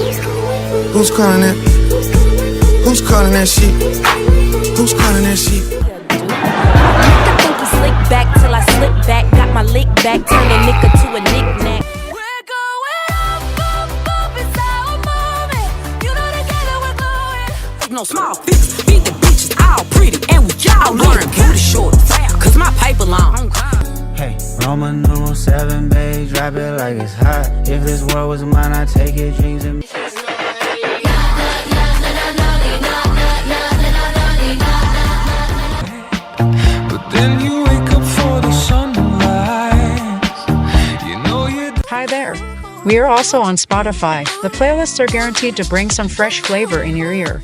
Who's calling that? Who's calling that shit? Who's calling that shit? I think we slick back till I slip back. Got my lick back, turn a nigga to a knick-knack. We're going up, it's our moment. You know together we're going. No small fix, beat the bitches all pretty, and we all wearing booty shorts, cause my paper long. Hey, Roman numeral 7, babe, drop it like it's hot. If this world was mine, I'd take it, dreams and Then you wake up for the sunrise. You know you. Hi there. We are also on Spotify. The playlists are guaranteed to bring some fresh flavor in your ear.